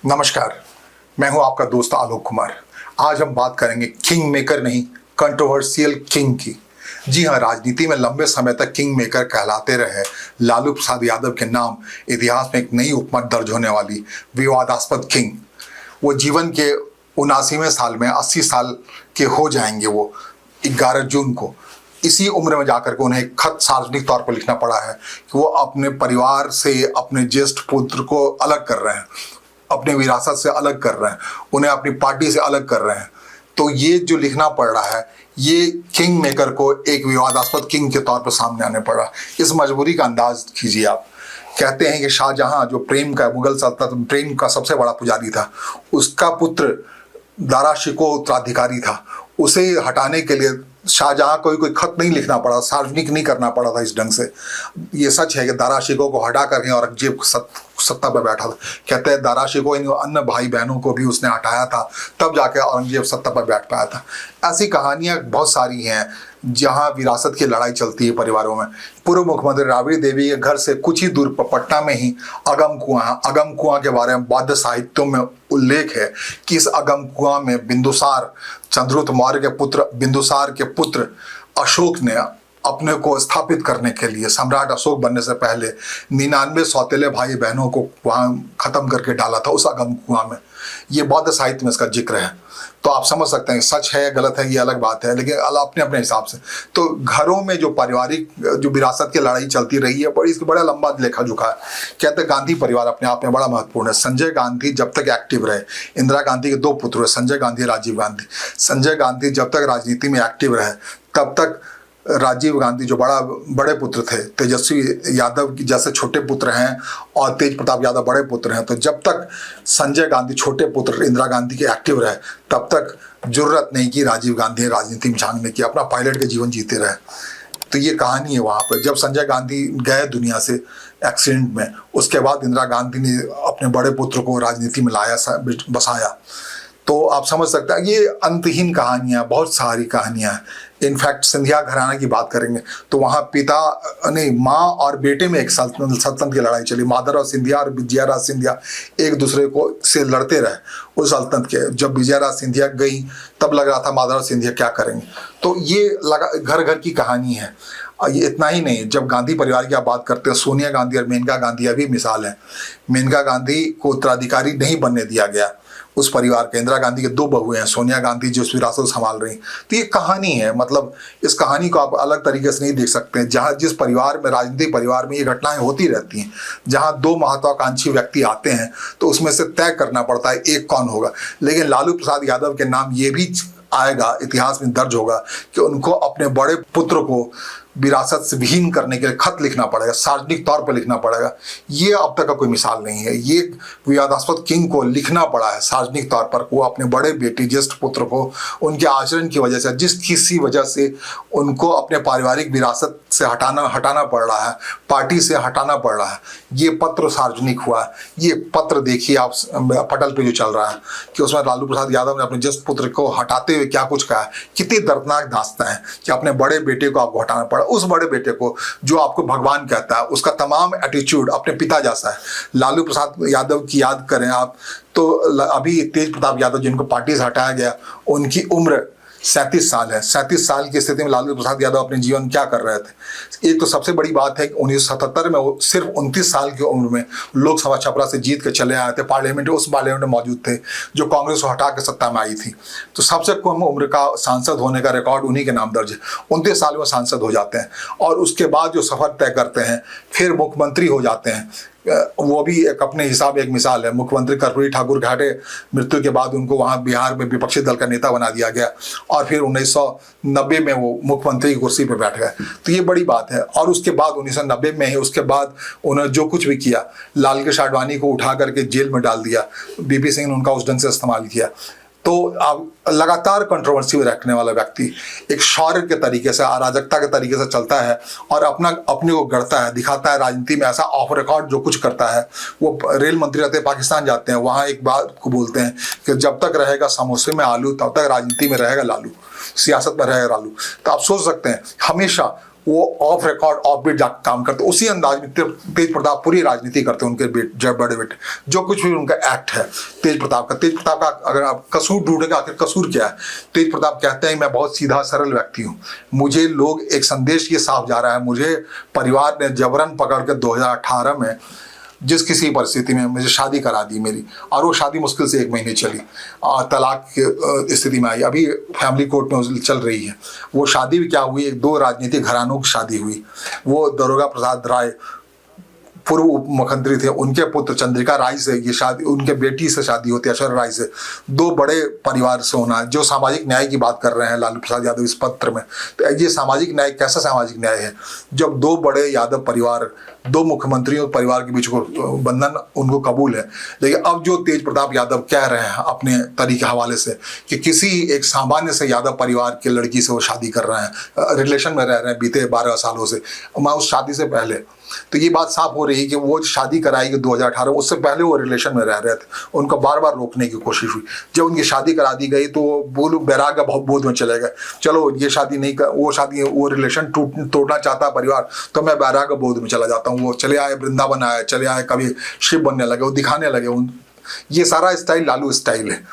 नमस्कार, मैं हूं आपका दोस्त आलोक कुमार। आज हम बात करेंगे किंग मेकर नहीं, कंट्रोवर्शियल किंग की। जी हां, राजनीति में लंबे समय तक किंग मेकर कहलाते रहे लालू प्रसाद यादव के नाम इतिहास में एक नई उपमा दर्ज होने वाली विवादास्पद किंग। वो जीवन के 79वें साल में 80 साल के हो जाएंगे। वो 11 जून को इसी उम्र में जाकर के उन्हें एक खत सार्वजनिक तौर पर लिखना पड़ा है कि वो अपने परिवार से अपने ज्येष्ठ पुत्र को अलग कर रहे हैं, अपने विरासत से अलग कर रहे हैं, उन्हें अपनी पार्टी से अलग कर रहे हैं। तो ये जो लिखना पड़ रहा है, ये किंग मेकर को एक विवादास्पद किंग के तौर पर सामने आने पड़ा। इस मजबूरी का अंदाज कीजिए आप। कहते हैं कि शाहजहां जो प्रेम का मुगल सल्तनत प्रेम का सबसे बड़ा पुजारी था, उसका पुत्र दारा शिकोह उत्तराधिकारी था। उसे हटाने के लिए शाहजहां को कोई खत नहीं लिखना पड़ा, सार्वजनिक नहीं करना पड़ा था इस ढंग से। ये सच है कि दारा शिकोह को हटा करके औरंगजेब सत्ता पर बैठा था। कहते हैं दारा शिकोह इन अन्य भाई बहनों को भी उसने हटाया था, तब जाके औरंगजेब सत्ता पर बैठ पाया था। ऐसी कहानियां बहुत सारी हैं जहां विरासत की लड़ाई चलती है परिवारों में। पूर्व मुख्यमंत्री राबड़ी देवी के घर से कुछ ही दूर पटना में ही अगम कुआं के बारे में बौद्ध साहित्यों में उल्लेख है कि इस अगम कुआं में बिंदुसार, चंद्रगुप्त मौर्य के पुत्र बिंदुसार के पुत्र अशोक ने अपने को स्थापित करने के लिए, सम्राट अशोक बनने से पहले 99 सौतेले भाई बहनों को वहां खत्म करके डाला था उस अगम कुआं में। ये बौद्ध साहित्य में इसका जिक्र है। तो आप समझ सकते हैं सच है या गलत है, ये अलग बात है, लेकिन अपने अपने हिसाब से। तो घरों में जो पारिवारिक जो विरासत की लड़ाई चलती रही है, इसका बड़ा लंबा लेखा जोखा है। कहते हैं गांधी परिवार अपने आप में बड़ा महत्वपूर्ण है। संजय गांधी जब तक एक्टिव रहे, इंदिरा गांधी के 2 पुत्र हुए, संजय गांधी और राजीव गांधी। संजय गांधी जब तक राजनीति में एक्टिव रहे, तब तक राजीव गांधी जो बड़े पुत्र थे, तेजस्वी यादव जैसे छोटे पुत्र हैं और तेज प्रताप यादव बड़े पुत्र हैं, तो जब तक संजय गांधी छोटे पुत्र इंदिरा गांधी के एक्टिव रहे, तब तक जरूरत नहीं की राजीव गांधी राजनीति में झांकने की, अपना पायलट के जीवन जीते रहे। तो ये कहानी है वहाँ पर। जब संजय गांधी गए दुनिया से एक्सीडेंट में, उसके बाद इंदिरा गांधी ने अपने बड़े पुत्र को राजनीति में लाया, बसाया। तो आप समझ सकते हैं ये अंतहीन कहानियां, बहुत सारी कहानियां हैं। इनफैक्ट सिंधिया घराना की बात करेंगे तो वहाँ माँ और बेटे में एक सल्तनत की लड़ाई चली। माधवराव सिंधिया और विजयाराज सिंधिया एक दूसरे को से लड़ते रहे उस सल्तनत के। जब विजयाराज सिंधिया गई तब लग रहा था माधवराव सिंधिया क्या करेंगे। तो ये लगा घर घर की कहानी है। ये इतना ही नहीं, जब गांधी परिवार की आप बात करते हैं, सोनिया गांधी और मेनका गांधी अभी मिसाल है। मेनका गांधी को उत्तराधिकारी नहीं बनने दिया गया उस परिवार के। इंदिरा गांधी के 2 बहुएं हैं, सोनिया गांधी जो उस विरासत संभाल रही। तो ये कहानी है, मतलब इस कहानी को आप अलग तरीके से नहीं देख सकते हैं। जहाँ जिस परिवार में, राजनीतिक परिवार में ये घटनाएं होती रहती हैं, जहाँ 2 महत्वाकांक्षी व्यक्ति आते हैं तो उसमें से तय करना पड़ता है एक कौन होगा। लेकिन लालू प्रसाद यादव के नाम ये भी आएगा, इतिहास में दर्ज होगा कि उनको अपने बड़े पुत्र को विरासत से विहीन करने के लिए खत लिखना पड़ेगा, सार्वजनिक तौर पर लिखना पड़ेगा। ये अब तक का कोई मिसाल नहीं है। ये विवादास्पद किंग को लिखना पड़ा है सार्वजनिक तौर पर, वो अपने बड़े बेटे ज्येष्ठ पुत्र को उनके आचरण की वजह से, जिस किसी वजह से उनको अपने पारिवारिक विरासत से हटाना पड़ रहा है, पार्टी से हटाना पड़ रहा है। ये पत्र सार्वजनिक हुआ है। ये पत्र देखिए आप पटल पे जो चल रहा है कि उसमें लालू प्रसाद यादव ने अपने ज्येष्ठ पुत्र को हटाते हुए क्या कुछ कहा है। कितनी दर्दनाक दास्तां है कि अपने बड़े बेटे को आपको हटाना पड़ा, उस बड़े बेटे को जो आपको भगवान कहता है, उसका तमाम एटीट्यूड अपने पिता जैसा है। लालू प्रसाद यादव की याद करें आप तो अभी तेज प्रताप यादव जिनको पार्टी से हटाया गया, उनकी उम्र 37 साल है। 37 साल की स्थिति में लालू प्रसाद यादव अपने जीवन क्या कर रहे थे। एक तो सबसे बड़ी बात है कि 1977 में वो सिर्फ 29 साल की उम्र में लोकसभा छपरा से जीत के चले आए थे। उस पार्लियामेंट में मौजूद थे जो कांग्रेस को हटा के सत्ता में आई थी। तो सबसे कम उम्र का सांसद होने का रिकॉर्ड उन्हीं के नाम दर्ज है। 29 साल में सांसद हो जाते हैं और उसके बाद जो सफर तय करते हैं, फिर मुख्यमंत्री हो जाते हैं। वो भी एक अपने हिसाब एक मिसाल है। मुख्यमंत्री कर्पूरी ठाकुर घाटे मृत्यु के बाद उनको वहाँ बिहार में विपक्षी दल का नेता बना दिया गया और फिर 1990 में वो मुख्यमंत्री की कुर्सी पर बैठ गए। तो ये बड़ी बात है। और उसके बाद 1990 में ही उसके बाद उन्होंने जो कुछ भी किया, लालकृष्ण आडवाणी को उठा करके जेल में डाल दिया, बीपी सिंह ने उनका उस ढंग से इस्तेमाल किया। तो आप लगातार कंट्रोवर्सी में रखने वाला व्यक्ति एक शौर्य के तरीके से, अराजकता के तरीके से चलता है और अपने को गढ़ता है, दिखाता है राजनीति में ऐसा ऑफ रिकॉर्ड जो कुछ करता है। वो रेल मंत्री रहते हैं, पाकिस्तान जाते हैं, वहाँ एक बात को बोलते हैं कि जब तक रहेगा समोसे में आलू तब तक राजनीति में रहेगा लालू, सियासत में रहेगा लालू। तो आप सोच सकते हैं हमेशा वो ऑफ रिकॉर्ड ऑफ बीट जाकर काम करते, उसी अंदाज में तेज प्रताप पूरी राजनीति करते हैं। उनके जब बड़े बेटे जो कुछ भी उनका एक्ट है तेज प्रताप का अगर आप कसूर ढूंढेगा, आखिर कसूर क्या है? तेज प्रताप कहते हैं मैं बहुत सीधा सरल व्यक्ति हूँ, मुझे लोग एक संदेश ये साफ जा रहा है, मुझे परिवार ने जबरन पकड़ के 2018 में जिस किसी परिस्थिति में मुझे शादी करा दी मेरी, और वो शादी मुश्किल से 1 महीने चली और तलाक की स्थिति में आई, अभी फैमिली कोर्ट में चल रही है। वो शादी भी क्या हुई, 2 राजनीतिक घरानों की शादी हुई। वो दारोगा प्रसाद राय पूर्व उप मुख्यमंत्री थे, उनके पुत्र चंद्रिका राय से ये शादी, उनके बेटी से शादी होती है ऐश्वर्या राय से। 2 बड़े परिवार से होना, जो सामाजिक न्याय की बात कर रहे हैं लालू प्रसाद यादव इस पत्र में, तो ये सामाजिक न्याय कैसा सामाजिक न्याय है जब 2 बड़े यादव परिवार, 2 मुख्यमंत्रियों परिवार के बीच को बंधन उनको कबूल है। लेकिन अब जो तेज प्रताप यादव कह रहे हैं अपने तरीके हवाले से कि किसी एक सामान्य से यादव परिवार की लड़की से वो शादी कर रहे हैं, रिलेशन में रह रहे हैं बीते 12 सालों से, मैं उस शादी से पहले, तो ये बात साफ हो रही है कि वो शादी कराई 2018, उससे पहले वो रिलेशन में रह रहे थे। उनको बार बार रोकने की कोशिश हुई, जब उनकी शादी करा दी गई तो वो लोग बैराग बोध में चले गए, चलो ये शादी नहीं कर, वो रिलेशन तोड़ना चाहता परिवार तो मैं बैराग बोध में चला जाता हूँ। वो चले आए वृंदावन आए, चले आए, कभी शिव बनने लगे, वो दिखाने लगे। ये सारा स्टाइल लालू स्टाइल है।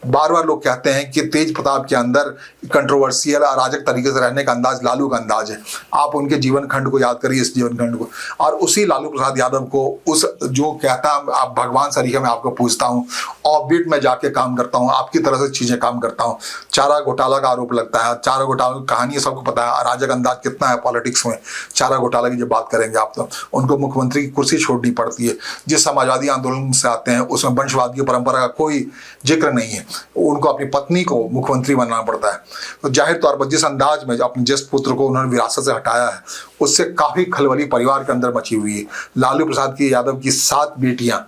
बार बार लोग कहते हैं कि तेज प्रताप के अंदर कंट्रोवर्शियल अराजक तरीके से रहने का अंदाज लालू का अंदाज है। आप उनके जीवन खंड को याद करिए, इस जीवन खंड को, और उसी लालू प्रसाद यादव को उस जो कहता आप भगवान सरीखे मैं आपको पूछता हूँ, ऑफ बीट में जाके काम करता हूँ, आपकी तरह से चीजें काम करता हूँ। चारा घोटाला का आरोप लगता है, चारा घोटाला की कहानी सबको पता है, अराजक अंदाज कितना है पॉलिटिक्स में। चारा घोटाला की जब बात करेंगे आप तो उनको मुख्यमंत्री की कुर्सी छोड़नी पड़ती है। जिस समाजवादी आंदोलन से आते हैं उसमें वंशवाद की परंपरा का कोई जिक्र नहीं है, उनको अपनी पत्नी को मुख्यमंत्री बनाना पड़ता है। तो जाहिर तौर पर जिस अंदाज में अपने ज्येष्ठ पुत्र को उन्होंने विरासत से हटाया है उससे काफी खलबली परिवार के अंदर मची हुई है। लालू प्रसाद की यादव की 7 बेटियां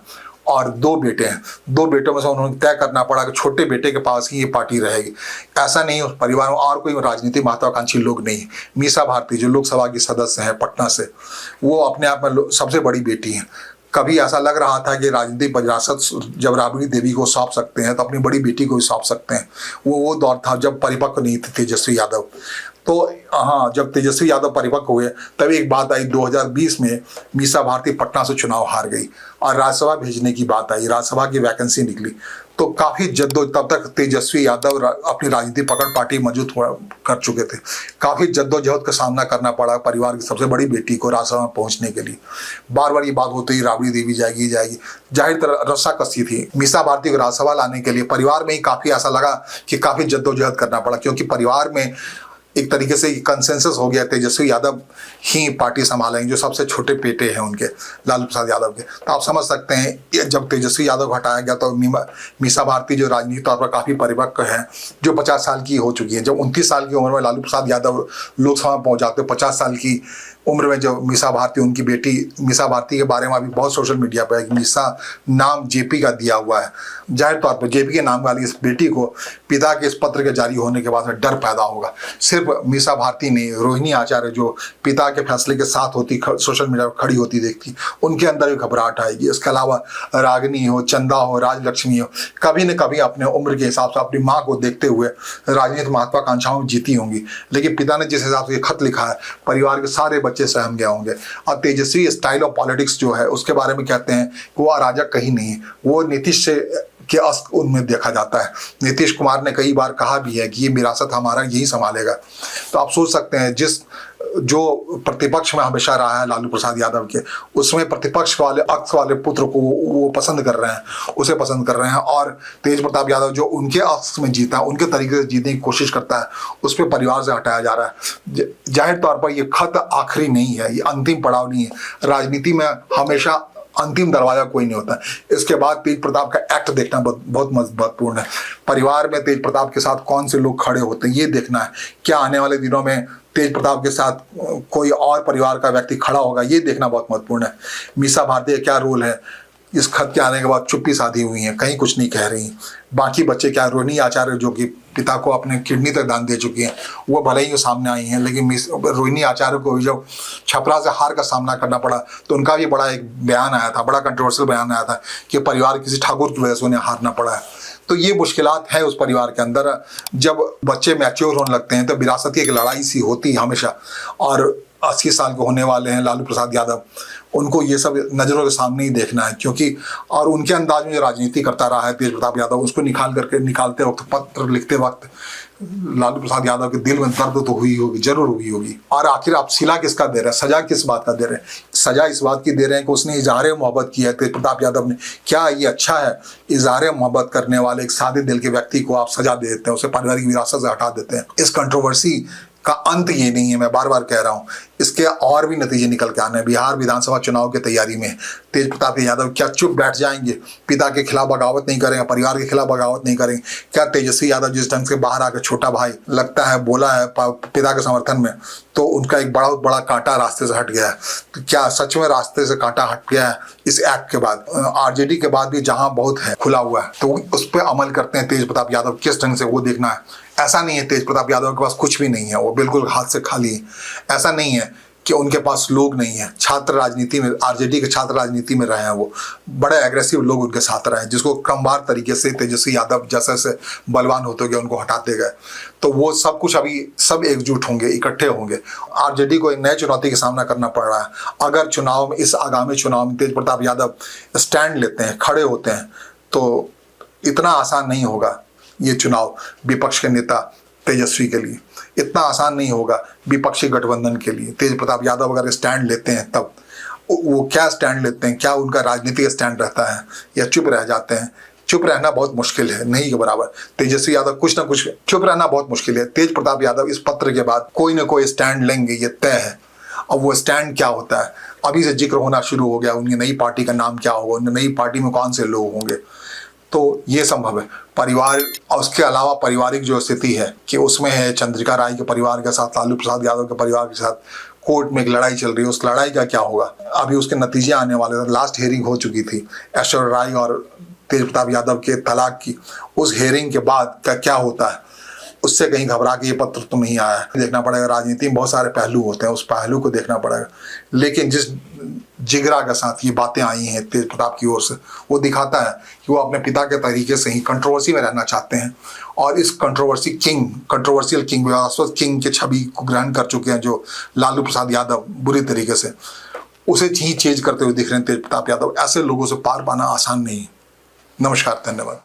और 2 बेटे हैं। 2 बेटों में से उन्होंने तय करना पड़ा कि छोटे बेटे के पास ही ये पार्टी रहेगी। ऐसा नहीं, उस परिवार में और कोई राजनीतिक महत्वाकांक्षी लोग नहीं। मीसा भारती जो लोकसभा की सदस्य हैं पटना से, वो अपने आप में सबसे बड़ी बेटी हैं। कभी ऐसा लग रहा था कि राजनीतिक विरासत जब राबड़ी देवी को सौंप सकते हैं तो अपनी बड़ी बेटी को भी सौंप सकते हैं। वो दौर था जब परिपक्व नहीं थे तेजस्वी यादव। तो हाँ, जब तेजस्वी यादव परिपक्व हुए तब एक बात आई, 2020 में मीसा भारती पटना से चुनाव हार गई और राज्यसभा भेजने की बात आई, राज्यसभा की वैकेंसी निकली। तो काफी तब तक तेजस्वी यादव अपनी राजनीतिक पकड़ पार्टी मौजूद कर चुके थे। काफी जद्दोजहद का सामना करना पड़ा परिवार की सबसे बड़ी बेटी को राज्यसभा में पहुंचने के लिए। बार बार ये बात होती है राबड़ी देवी जाएगी। जाहिर तरह रस्साकसी थी मीसा भारती को राज्यसभा लाने के लिए। परिवार में ही काफी ऐसा लगा कि काफी जद्दोजहद करना पड़ा, क्योंकि परिवार में एक तरीके से कंसेंसस हो गया तेजस्वी यादव ही पार्टी संभालेंगे, जो सबसे छोटे बेटे हैं उनके लालू प्रसाद यादव के। तो आप समझ सकते हैं जब तेजस्वी यादव को हटाया गया तो मीसा भारती जो राजनीतिक तौर पर काफी परिपक्व है, जो 50 साल की हो चुकी है। जब 29 साल की उम्र में लालू प्रसाद यादव लोकसभा में पहुंच जाते, 50 साल की उम्र में जो मीसा भारती, उनकी बेटी मीसा भारती के बारे में अभी बहुत सोशल मीडिया पर है कि मीसा नाम जेपी का दिया हुआ है। जाहिर तौर पर जेपी के नाम वाली इस बेटी को पिता के इस पत्र के जारी होने के बाद में डर पैदा होगा। सिर्फ मीसा भारती ने, रोहिणी आचार्य जो पिता के फैसले के साथ होती, सोशल मीडिया पर खड़ी होती देखती, उनके अंदर भी घबराहट आएगी। इसके अलावा रागिनी हो, चंदा हो, राजलक्ष्मी हो, कभी न कभी अपने उम्र के हिसाब से अपनी माँ को देखते हुए राजनीतिक महत्वाकांक्षाओं में जीती होंगी। लेकिन पिता ने जिस हिसाब से खत लिखा है, परिवार के सारे बच्चे सहम गए होंगे। और तेजस्वी स्टाइल ऑफ पॉलिटिक्स जो है उसके बारे में कहते हैं वो अराजक कहीं नहीं है, वो नीतीश से के अस्क उनमें देखा जाता है। नीतीश कुमार ने कई बार कहा भी है कि ये विरासत हमारा यही संभालेगा। तो आप सोच सकते हैं जो प्रतिपक्ष में हमेशा रहा है लालू प्रसाद यादव के, उसमें प्रतिपक्ष वाले अक्ष वाले पुत्र को वो पसंद कर रहे हैं, उसे पसंद कर रहे हैं। और तेज प्रताप यादव जो उनके अक्ष में जीता है, उनके तरीके से जीतने की कोशिश करता है, उस पर परिवार से हटाया जा रहा है। जाहिर तौर पर ये खत आखिरी नहीं है, ये अंतिम पड़ाव नहीं है। राजनीति में हमेशा अंतिम दरवाजा कोई नहीं होता। इसके बाद तेज प्रताप का एक्ट देखना बहुत महत्वपूर्ण है। परिवार में तेज प्रताप के साथ कौन से लोग खड़े होते हैं ये देखना है। क्या आने वाले दिनों में तेज प्रताप के साथ कोई और परिवार का व्यक्ति खड़ा होगा, ये देखना बहुत महत्वपूर्ण है। मीसा भारती का क्या रोल है, इस खत के आने के बाद चुप्पी साधी हुई है, कहीं कुछ नहीं कह रही। बाकी बच्चे क्या, रोहिणी आचार्य जो कि पिता को अपने किडनी तक दान दे चुकी हैं, वो भले ही सामने आई हैं, लेकिन रोहिणी आचार्य को जब छपरा से हार का सामना करना पड़ा तो उनका भी बड़ा एक बयान आया था, बड़ा कंट्रोवर्शियल बयान आया था कि परिवार किसी ठाकुर की वजह से उन्हें हारना पड़ा है। तो ये मुश्किलात है उस परिवार के अंदर। जब बच्चे मैच्योर होने लगते हैं तो विरासत की एक लड़ाई सी होती है हमेशा, और 80 साल के होने वाले हैं लालू प्रसाद यादव, उनको ये सब नज़रों के सामने ही देखना है, क्योंकि और उनके अंदाज में जो राजनीति करता रहा है तेज प्रताप यादव, उसको निकालते वक्त, पत्र लिखते वक्त लालू प्रसाद यादव के दिल में दर्द तो हुई होगी, जरूर हुई होगी। और आखिर आप सिला किसका दे रहे हैं, सजा किस बात का दे रहे हैं? सजा इस बात की दे रहे हैं कि उसने इजहार मोहब्बत किया है तेज प्रताप यादव ने। क्या ये अच्छा है? इजहार मोहब्बत करने वाले एक सादे दिल के व्यक्ति को आप सजा दे देते हैं, उसे पारिवारिक विरासत से हटा देते हैं। इस कंट्रोवर्सी का अंत ये नहीं है, मैं बार बार कह रहा हूं, इसके और भी नतीजे निकल के आने हैं। बिहार विधानसभा चुनाव की तैयारी में तेज प्रताप यादव क्या चुप बैठ जाएंगे? पिता के खिलाफ बगावत नहीं करेंगे, परिवार के खिलाफ बगावत नहीं करेंगे? क्या तेजस्वी यादव जिस ढंग से बाहर आकर छोटा भाई लगता है बोला है पिता के समर्थन में, तो उनका एक बहुत बड़ा कांटा रास्ते से हट गया है? तो क्या सच में रास्ते से कांटा हट गया है इस एक्ट के बाद? आरजेडी के बाद भी जहां बहुत है खुला हुआ है, तो उस पर अमल करते हैं तेज प्रताप यादव किस ढंग से, वो देखना है। ऐसा नहीं है तेज प्रताप यादव के पास कुछ भी नहीं है, वो बिल्कुल हाथ से खाली है। ऐसा नहीं है कि उनके पास लोग नहीं है। छात्र राजनीति में, आरजेडी के छात्र राजनीति में रहे हैं, वो बड़े एग्रेसिव लोग उनके साथ रहे हैं, जिसको क्रमवार तरीके से तेजस्वी यादव जैसे जैसे बलवान होते गए उनको हटाते गए। तो वो सब कुछ अभी सब एकजुट होंगे, इकट्ठे होंगे। आरजेडी को एक नई चुनौती का सामना करना पड़ रहा है। अगर चुनाव में, इस आगामी चुनाव में तेज प्रताप यादव स्टैंड लेते हैं, खड़े होते हैं, तो इतना आसान नहीं होगा ये चुनाव विपक्ष के नेता तेजस्वी के लिए। इतना आसान नहीं होगा विपक्षी गठबंधन के लिए। तेज प्रताप यादव अगर स्टैंड लेते हैं, तब वो क्या स्टैंड लेते हैं, क्या उनका राजनीतिक स्टैंड रहता है, या चुप रह जाते हैं? चुप रहना बहुत मुश्किल है, नहीं के बराबर। तेजस्वी यादव कुछ ना कुछ, चुप रहना बहुत मुश्किल है। तेज प्रताप यादव इस पत्र के बाद कोई ना कोई स्टैंड लेंगे, ये तय है। अब वो स्टैंड क्या होता है, अभी से जिक्र होना शुरू हो गया। उनकी नई पार्टी का नाम क्या होगा, उनकी नई पार्टी में कौन से लोग होंगे, तो ये संभव है। परिवार और उसके अलावा पारिवारिक जो स्थिति है कि उसमें है चंद्रिका राय के परिवार के साथ, लालू प्रसाद यादव के परिवार के साथ कोर्ट में एक लड़ाई चल रही है। उस लड़ाई का क्या होगा, अभी उसके नतीजे आने वाले थे। लास्ट हियरिंग हो चुकी थी ऐश्वर्या राय और तेज प्रताप यादव के तलाक की। उस हियरिंग के बाद क्या होता है, उससे कहीं घबरा के ये पत्र तो नहीं आया है। देखना पड़ेगा, राजनीति में बहुत सारे पहलू होते हैं, उस पहलू को देखना पड़ेगा। लेकिन जिस जिगरा के साथ ये बातें आई हैं तेज प्रताप की ओर से, वो दिखाता है कि वो अपने पिता के तरीके से ही कंट्रोवर्सी में रहना चाहते हैं, और इस कंट्रोवर्शियल किंग, विवादास्पद किंग की छवि को ग्रहण कर चुके हैं जो लालू प्रसाद यादव बुरी तरीके से, उसे ही चेंज करते हुए दिख रहे हैं तेज प्रताप यादव। ऐसे लोगों से पार पाना आसान नहीं है। नमस्कार, धन्यवाद।